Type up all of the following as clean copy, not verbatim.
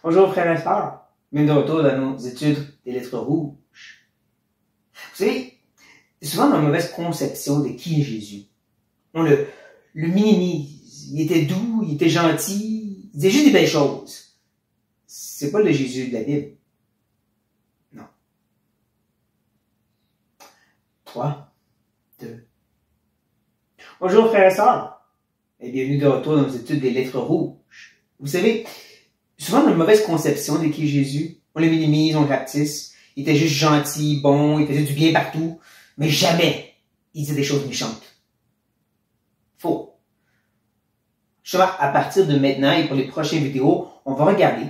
Bonjour frères et sœurs, bienvenue de retour dans nos études des lettres rouges. Vous savez, souvent dans la mauvaise conception de qui est Jésus. On le minimise, il était doux, il était gentil, il disait juste des belles choses. C'est pas le Jésus de la Bible. Non. 3, 2. Bonjour frères et sœurs, et bienvenue de retour dans nos études des lettres rouges. Vous savez, souvent, dans une mauvaise conception de qui est Jésus, on le minimise, on le rapetisse. Il était juste gentil, bon, il faisait du bien partout, mais jamais il disait des choses méchantes. Faux. Justement, à partir de maintenant et pour les prochaines vidéos, on va regarder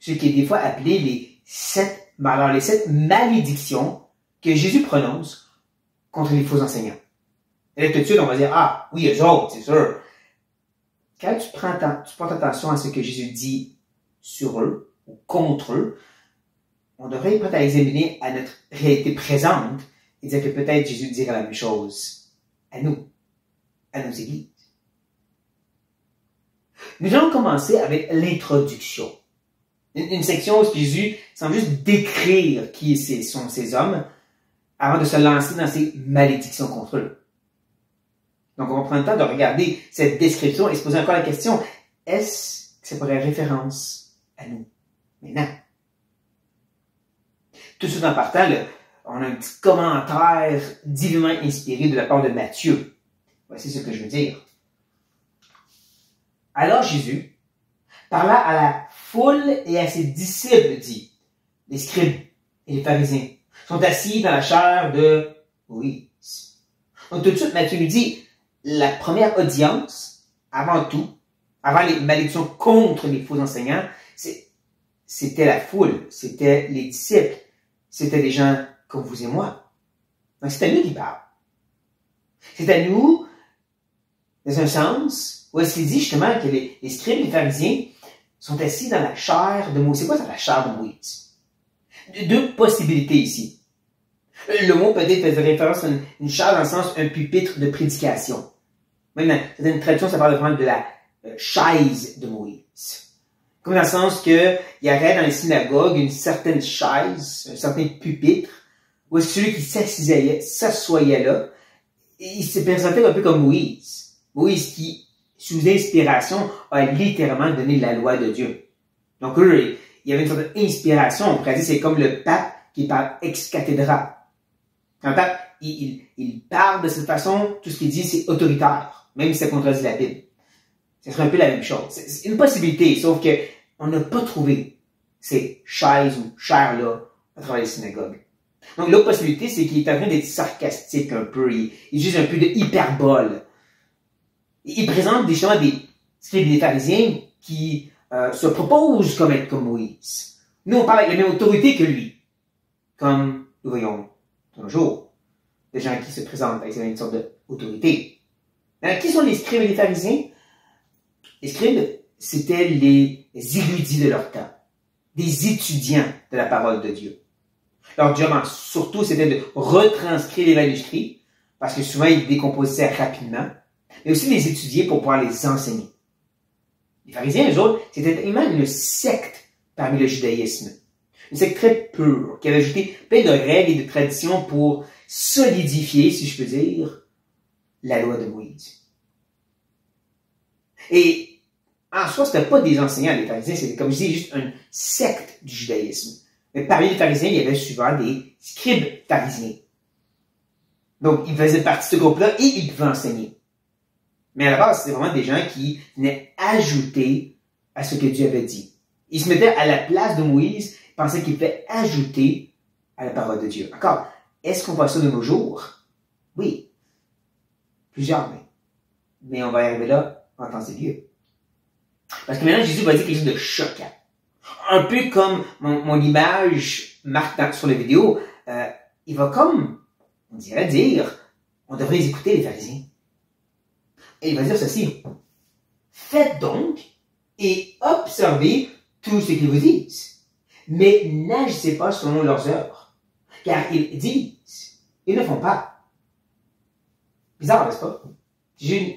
ce qui est des fois appelé les 7 malédictions que Jésus prononce contre les faux enseignants. Et là, tout de suite, on va dire, ah, oui, eux autres, c'est sûr. Quand tu portes attention à ce que Jésus dit sur eux ou contre eux, on devrait être prêt à examiner à notre réalité présente et dire que peut-être Jésus dirait la même chose à nous, à nos églises. Nous allons commencer avec l'introduction. Une section où Jésus semble juste décrire qui sont ces hommes avant de se lancer dans ces malédictions contre eux. Donc, on va prendre le temps de regarder cette description et se poser encore la question, est-ce que ça pourrait référence à nous maintenant? Tout de suite en partant, on a un petit commentaire divinement inspiré de la part de Matthieu. Voici ce que je veux dire. Alors Jésus parla à la foule et à ses disciples, dit, les scribes et les pharisiens sont assis dans la chaire de Moïse. Donc tout de suite, Matthieu nous dit, la première audience, avant tout, avant les malédictions contre les faux enseignants, c'était la foule, c'était les disciples, c'était des gens comme vous et moi. Donc c'est à nous qui parle. C'est à nous, dans un sens, où est-ce qu'il dit justement que les scribes et les pharisiens sont assis dans la chaire de Moïse. C'est quoi ça, la chaire de Moïse? Deux possibilités ici. Le mot peut-être faisait référence à une chaire dans le sens un pupitre de prédication. Même dans certaines traductions, ça parle vraiment de la chaise de Moïse. Comme dans le sens qu'il y aurait dans les synagogues une certaine chaise, un certain pupitre, où est-ce que celui qui s'assoyait là, il se présentait un peu comme Moïse. Moïse qui, sous inspiration, a littéralement donné la loi de Dieu. Donc eux, il y avait une sorte d'inspiration. On pourrait dire c'est comme le pape qui parle ex cathedra. Quand le pape, il parle de cette façon, tout ce qu'il dit, c'est autoritaire, même si ça contredit la Bible. Ce serait un peu la même chose. C'est une possibilité, sauf que on n'a pas trouvé ces chaises ou chaires-là à travers les synagogues. Donc l'autre possibilité, c'est qu'il est en train d'être sarcastique un peu, il utilise un peu de hyperbole. Il présente justement des scribes et des pharisiens qui se proposent comme être comme Moïse. Nous, on parle avec la même autorité que lui, comme nous voyons de nos jours, des gens qui se présentent avec une sorte d'autorité. Qui sont les scribes et les pharisiens? Les scribes, c'était les érudits de leur temps, des étudiants de la parole de Dieu. Leur job, surtout, c'était de retranscrire les manuscrits, parce que souvent, ils décomposaient rapidement, mais aussi les étudier pour pouvoir les enseigner. Les pharisiens, eux autres, c'était vraiment une secte parmi le judaïsme. Une secte très pure, qui avait ajouté plein de règles et de traditions pour solidifier, si je peux dire, la loi de Moïse. Et en soi, c'était pas des enseignants, les pharisiens, c'était comme je dis, juste une secte du judaïsme. Mais parmi les pharisiens, il y avait souvent des scribes pharisiens. Donc, ils faisaient partie de ce groupe-là et ils pouvaient enseigner. Mais à la base, c'était vraiment des gens qui venaient ajouter à ce que Dieu avait dit. Ils se mettaient à la place de Moïse, ils pensaient qu'ils pouvaient ajouter à la parole de Dieu. Encore, est-ce qu'on voit ça de nos jours? Oui. Plusieurs, mais on va y arriver là en temps et lieu. Parce que maintenant, Jésus va dire quelque chose de choquant. Un peu comme mon image marque sur la vidéo, il va comme, on dirait dire, on devrait écouter les pharisiens. Et il va dire ceci. Faites donc et observez tout ce qu'ils vous disent. Mais n'agissez pas selon leurs œuvres. Car ils disent, ils ne font pas. Bizarre, n'est-ce pas? Jésus,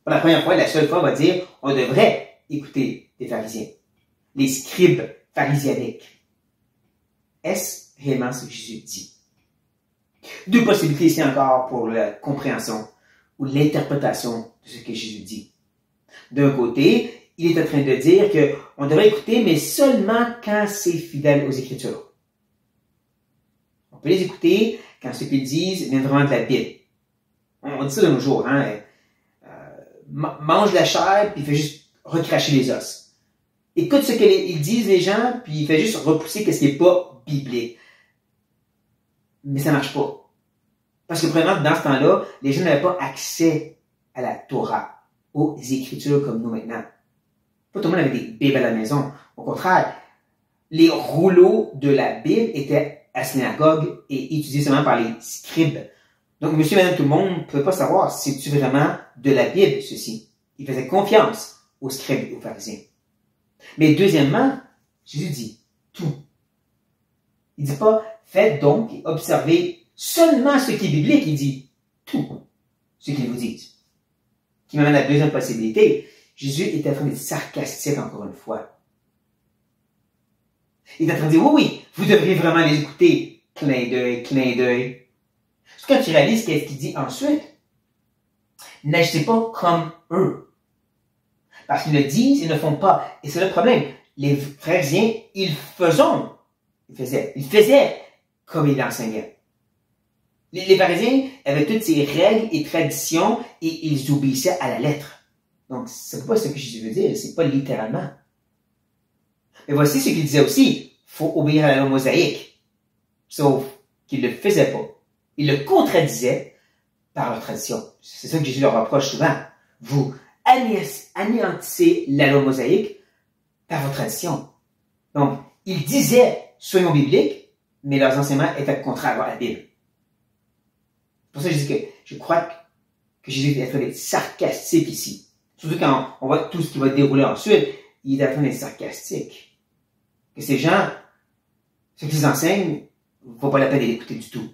pour la première fois, la seule fois, va dire, on devrait écouter les pharisiens. Les scribes pharisianique. Est-ce réellement ce que Jésus dit? Deux possibilités ici encore pour la compréhension ou l'interprétation de ce que Jésus dit. D'un côté, il est en train de dire qu'on devrait écouter, mais seulement quand c'est fidèle aux Écritures. On peut les écouter quand ce qu'ils disent vient vraiment de la Bible. On dit ça de nos jours, hein? Mange la chair, puis il fait juste recracher les os. Écoute ce qu'ils disent les gens, puis il fait juste repousser ce qui n'est pas biblique. Mais ça marche pas. Parce que premièrement, dans ce temps-là, les gens n'avaient pas accès à la Torah, aux Écritures comme nous maintenant. Pas tout le monde avait des Bibles à la maison. Au contraire, les rouleaux de la Bible étaient à la synagogue et étudiés seulement par les scribes. Donc, monsieur et madame tout le monde ne pouvait pas savoir si c'est vraiment de la Bible, ceci. Il faisait confiance aux scribes et aux pharisiens. Mais deuxièmement, Jésus dit tout. Il dit pas, faites donc et observez seulement ce qui est biblique. Il dit tout ce qu'ils vous disent. Qui m'amène à la deuxième possibilité. Jésus est en train d'être sarcastique encore une fois. Il est en train de dire, oui, vous devriez vraiment les écouter. Clin d'œil, clin d'œil. Quand tu réalises qu'est-ce qu'il dit ensuite, n'agissez pas comme eux. Parce qu'ils le disent, ils ne font pas. Et c'est le problème. Les pharisiens, ils faisaient comme il enseignait. Les pharisiens avaient toutes ces règles et traditions et ils obéissaient à la lettre. Donc, c'est pas ce que Jésus veut dire, c'est pas littéralement. Mais voici ce qu'il disait aussi. Il faut obéir à la loi mosaïque. Sauf qu'ils ne le faisaient pas. Ils le contradisaient par leur tradition. C'est ça que Jésus leur reproche souvent. Vous anéantissez la loi mosaïque par votre tradition. Donc, ils disaient, soyons bibliques, mais leurs enseignements étaient contraires à la Bible. Pour ça, je dis que je crois que Jésus est en train d'être sarcastique ici. Surtout quand on voit tout ce qui va dérouler ensuite, il est en train d'être sarcastique. Que ces gens, ce qu'ils enseignent, ne vaut pas la peine d'écouter du tout.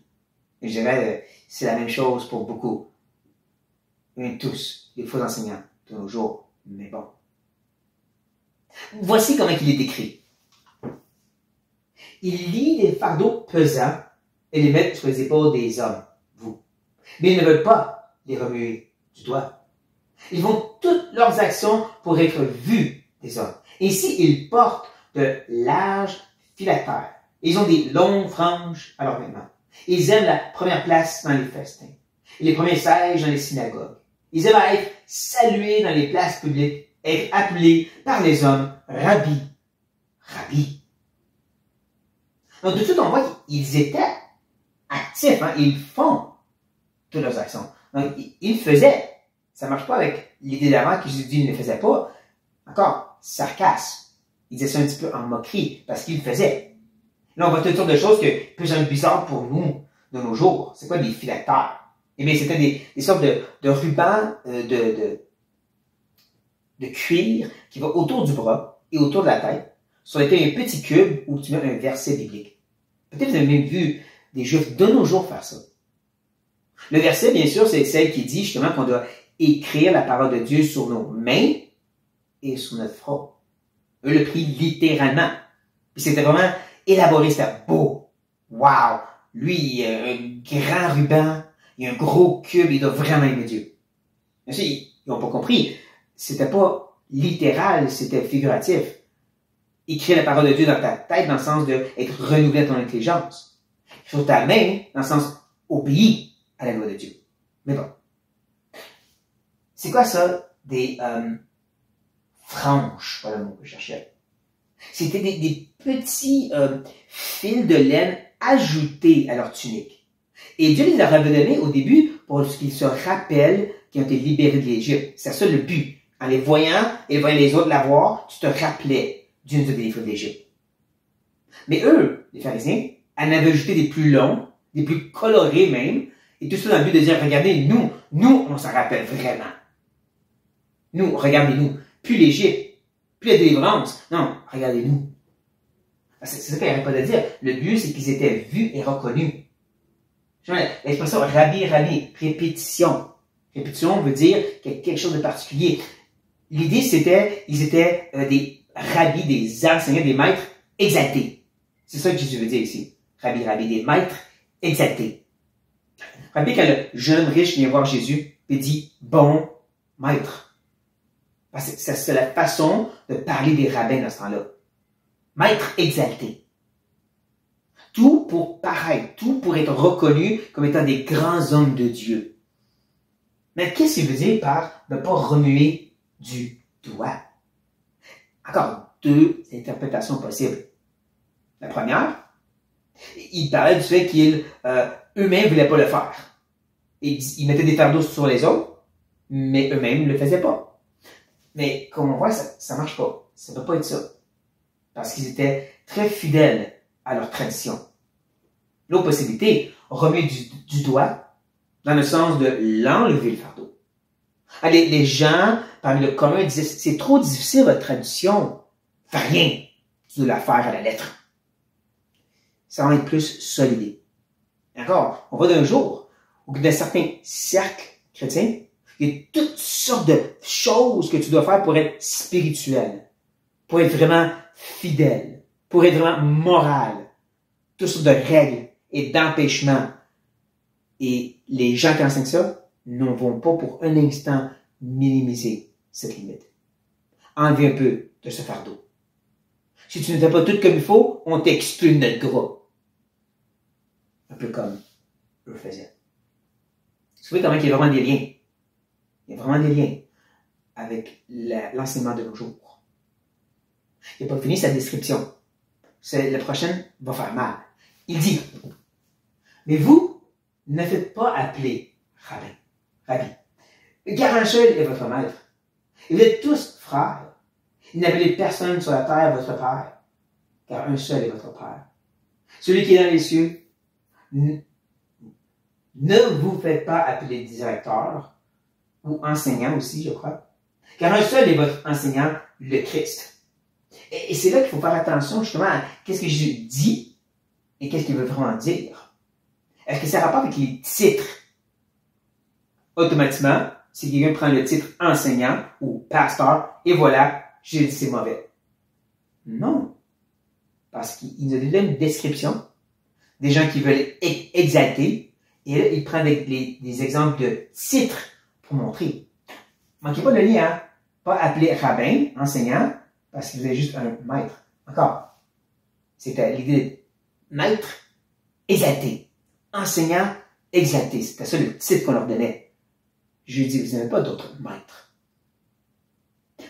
Et je dirais, c'est la même chose pour beaucoup. Et tous, les faux enseignants de nos jours. Mais bon. Voici comment il est décrit. Il lie des fardeaux pesants et les met sur les épaules des hommes, vous. Mais ils ne veulent pas les remuer du doigt. Ils font toutes leurs actions pour être vus des hommes. Et ici, ils portent de larges phylactères. Ils ont des longues franges à leurs vêtements. Ils aiment la première place dans les festins. Et les premiers sièges dans les synagogues. Ils aiment être salués dans les places publiques, être appelés par les hommes rabbi. Rabbi. Donc, de tout, on voit qu'ils étaient actifs. Hein? Ils font toutes leurs actions. Donc, ils faisaient. Ça ne marche pas avec l'idée d'avant que Jésus dit qu'il ne faisait pas. Encore, sarcasme. Il disait ça un petit peu en moquerie, parce qu'il faisait. Là, on voit toutes sortes de choses que peut sembler bizarres pour nous, de nos jours. C'est quoi des phylactères? Eh bien, c'était des sortes de rubans de cuir qui va autour du bras et autour de la tête, sur lesquels il y a un petit cube où tu mets un verset biblique. Peut-être que vous avez même vu des Juifs de nos jours faire ça. Le verset, bien sûr, c'est celle qui dit justement qu'on doit écrire la parole de Dieu sur nos mains et sur notre front. Eux le prient littéralement. Puis c'était vraiment élaboré, c'était beau. Wow! Lui, il a un grand ruban, il a un gros cube, il doit vraiment aimer Dieu. Bien sûr, ils n'ont pas compris. C'était pas littéral, c'était figuratif. Écrire la parole de Dieu dans ta tête, dans le sens d'être renouvelé à ton intelligence. Sur ta main, dans le sens obéir à la loi de Dieu. Mais bon. C'est quoi ça? Des franges, voilà le mot que je cherchais. C'était des petits fils de laine ajoutés à leur tunique. Et Dieu les leur avait donnés au début pour qu'ils se rappellent qu'ils ont été libérés de l'Égypte. C'est ça le but. En les voyant et voyant les autres l'avoir, tu te rappelais Dieu nous a délivrés de l'Égypte. Mais eux, les pharisiens, en avaient ajouté des plus longs, des plus colorés même, et tout ça dans le but de dire, regardez, nous, on s'en rappelle vraiment. Nous, regardez-nous. Plus l'Égypte, plus la délivrance. Non, regardez-nous. C'est ça qu'il n'arrête pas de dire. Le but, c'est qu'ils étaient vus et reconnus. L'expression rabbi, répétition. Répétition veut dire qu'il y a quelque chose de particulier. L'idée, c'était, ils étaient des rabbis, des enseignants, des maîtres exaltés. C'est ça que Jésus veut dire ici. Rabbi, rabbi, des maîtres exaltés. Rappelez quand le jeune riche vient voir Jésus et dit « bon maître ». Parce que c'est la façon de parler des rabbins dans ce temps-là. Maître exalté. Tout pour paraître, tout pour être reconnu comme étant des grands hommes de Dieu. Mais qu'est-ce qu'il veut dire par ne pas remuer du doigt? Encore deux interprétations possibles. La première, il parlait du fait qu'ils eux-mêmes ne voulaient pas le faire. Ils mettaient des fardeaux sur les autres, mais eux-mêmes ne le faisaient pas. Mais comme on voit, ça ne marche pas. Ça ne peut pas être ça. Parce qu'ils étaient très fidèles à leur tradition. L'autre possibilité, remuer du doigt, dans le sens de l'enlever le fardeau. Les gens, parmi le commun, disaient, c'est trop difficile votre tradition. Fais rien. Tu dois la faire à la lettre. Ça va être plus solide. D'accord? On va d'un jour où dans certains cercles chrétiens, il y a toutes sortes de choses que tu dois faire pour être spirituel, pour être vraiment fidèle, pour être vraiment moral. Toutes sortes de règles et d'empêchements. Et les gens qui enseignent ça ne vont pas pour un instant minimiser cette limite. Enlevez un peu de ce fardeau. Si tu ne fais pas tout comme il faut, on t'exclut de notre gras. Un peu comme eux faisaient. Vous voyez comment il y a vraiment des liens. Il y a vraiment des liens avec l'enseignement de nos jours. Il n'a pas fini sa description. La prochaine va faire mal. Il dit, mais vous ne faites pas appeler Rabbi. Car un seul est votre maître. Et vous êtes tous frères. Il n'appelez personne sur la terre votre Père, car un seul est votre Père. Celui qui est dans les cieux, ne vous faites pas appeler directeur, ou enseignant aussi, je crois, car un seul est votre enseignant, le Christ. Et c'est là qu'il faut faire attention justement à qu'est-ce que Jésus dit et qu'est-ce qu'il veut vraiment dire. Est-ce que ça a rapport avec les titres? Automatiquement, si quelqu'un prend le titre enseignant ou pasteur, et voilà, j'ai dit c'est mauvais. Non. Parce qu'il nous a donné une description des gens qui veulent exalter, et là, il prend des exemples de titres pour montrer. Manquez pas le lien, hein? Pas appeler rabbin, enseignant, parce que vous avez juste un maître. Encore. C'était l'idée de maître exalté. Enseignant exalté. C'était ça le titre qu'on leur donnait. Je lui dis, vous n'avez pas d'autre maître.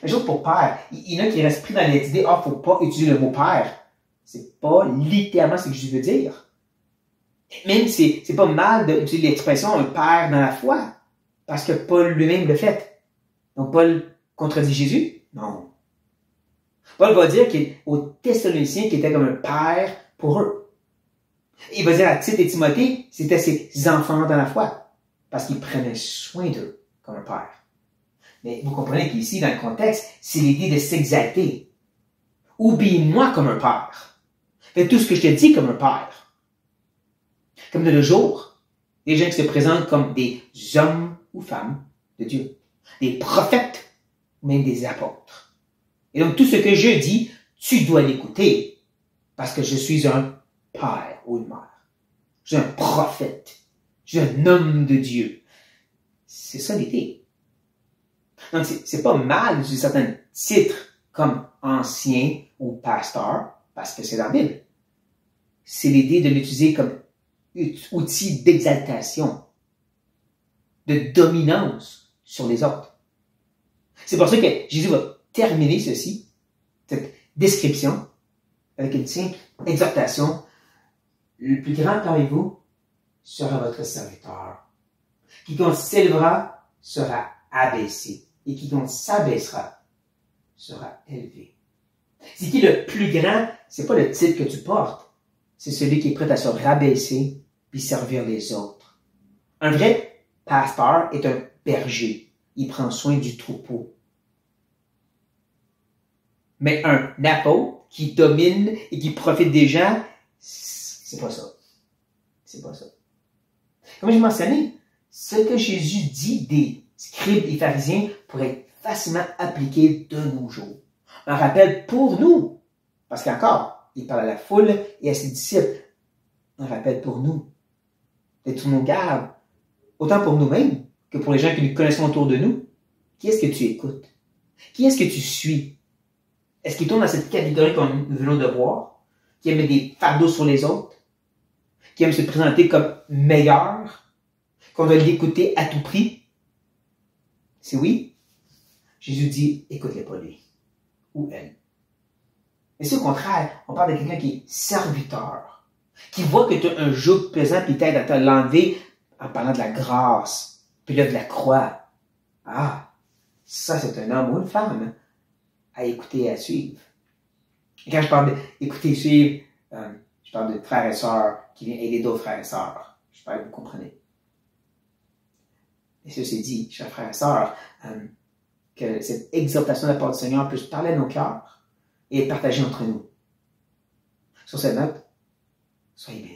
Un jour, pour père, il y en a qui restent pris dans l'idée, faut pas utiliser le mot père. C'est pas littéralement ce que je veux dire. Même c'est pas mal d'utiliser l'expression un père dans la foi. Parce que Paul lui-même le fait. Donc, Paul contredit Jésus? Non. Paul va dire qu'aux Thessaloniciens qu'il était comme un père pour eux. Il va dire à Tite et Timothée, c'était ses enfants dans la foi. Parce qu'il prenait soin d'eux comme un père. Mais vous comprenez qu'ici, dans le contexte, c'est l'idée de s'exalter. Obéis-moi comme un père. Fais tout ce que je te dis comme un père. Comme de nos jours, des gens qui se présentent comme des hommes ou femmes de Dieu. Des prophètes, ou même des apôtres. Et donc, tout ce que je dis, tu dois l'écouter. Parce que je suis un père ou une mère. Je suis un prophète. Je suis un homme de Dieu. C'est ça l'idée. Donc, c'est pas mal d'utiliser certains titres comme ancien ou pasteur, parce que c'est dans la Bible. C'est l'idée de l'utiliser comme outil d'exaltation, de dominance sur les autres. C'est pour ça que Jésus va terminer ceci, cette description, avec une simple exhortation. Le plus grand parmi vous sera votre serviteur. Quiconque s'élèvera sera abaissé, et quiconque s'abaissera sera élevé. C'est qui le plus grand? C'est pas le titre que tu portes, c'est celui qui est prêt à se rabaisser puis servir les autres. Un vrai pasteur est un berger. Il prend soin du troupeau. Mais un apôtre qui domine et qui profite des gens, c'est pas ça. C'est pas ça. Comme je mentionnais, ce que Jésus dit des scribes et pharisiens pourrait être facilement appliqué de nos jours. Un rappel pour nous. Parce qu'encore, il parle à la foule et à ses disciples. Un rappel pour nous, d'être nos gardes, autant pour nous-mêmes que pour les gens que nous connaissons autour de nous. Qui est-ce que tu écoutes? Qui est-ce que tu suis? Est-ce qu'il tourne dans cette catégorie qu'on nous venons de voir? Qui aime des fardeaux sur les autres? Qui aime se présenter comme meilleur? Qu'on doit l'écouter à tout prix? Si oui, Jésus dit, écoute-les pas lui. Ou elle. Mais si au contraire, on parle de quelqu'un qui est serviteur, qui voit que tu as un joug pesant puis t'aide à te l'enlever en parlant de la grâce, puis là de la croix. Ah, ça c'est un homme ou une femme à écouter et à suivre. Et quand je parle d'écouter et suivre, je parle de frères et sœurs qui viennent aider d'autres frères et sœurs. J'espère que vous comprenez. Et ceci dit, chers frères et sœurs, que cette exhortation de la part du Seigneur puisse parler à nos cœurs et être partagée entre nous. Sur cette note, soyez bénis.